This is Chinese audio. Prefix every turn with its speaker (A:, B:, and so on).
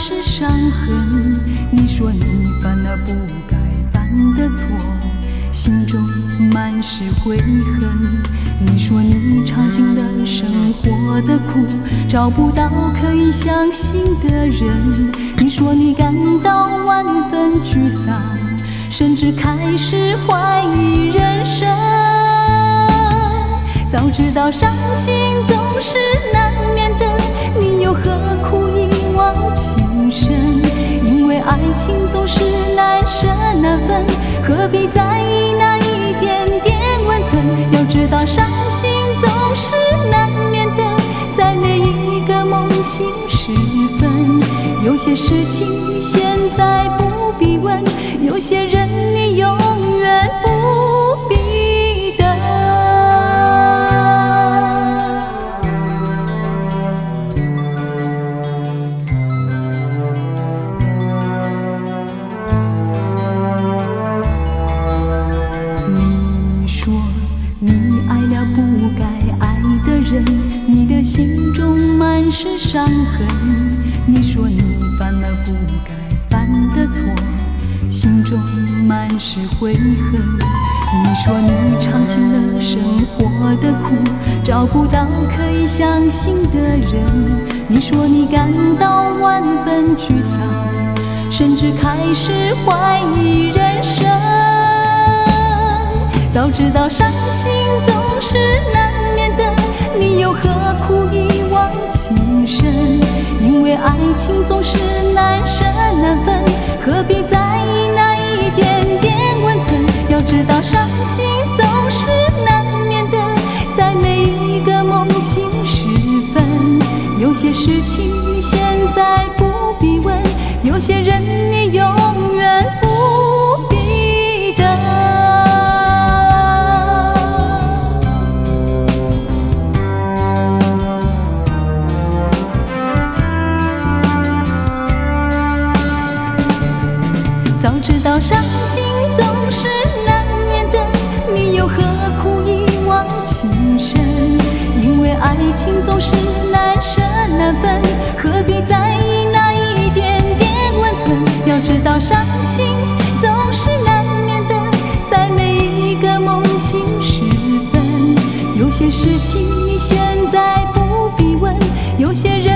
A: 是伤痕。你说你犯了不该犯的错，心中满是悔恨。你说你尝尽了生活的苦，找不到可以相信的人。你说你感到万分沮丧，甚至开始怀疑人生。早知道伤心总是难免的，你又何苦一往情深？因为爱情总是难舍难分，何必在意那一点点温存？要知道伤心总是难免的，在每一个梦醒时分。有些事情你现在不必问，有些人你永远不必等。你说你爱了不该爱的人，你的心中满是伤痕。你说你犯了不该犯的错，心中满是悔恨。你说你尝尽了生活的苦，找不到可以相信的人。你说你感到万分沮丧，甚至开始怀疑人生。早知道伤心总是难免的，你又何苦一往情深？因为爱情总是难舍难分，何必在意那一点点温存？要知道伤心总是难免的，在每一个梦醒时分。有些事情你现在不必问，有些人你永远不必等。早知道伤心总是难免的，你又何苦一往情深？因为爱情总是难舍难分，何必在意那一点点温存？要知道伤心总是难免的，在每一个梦醒时分。有些事情你现在不必问，有些人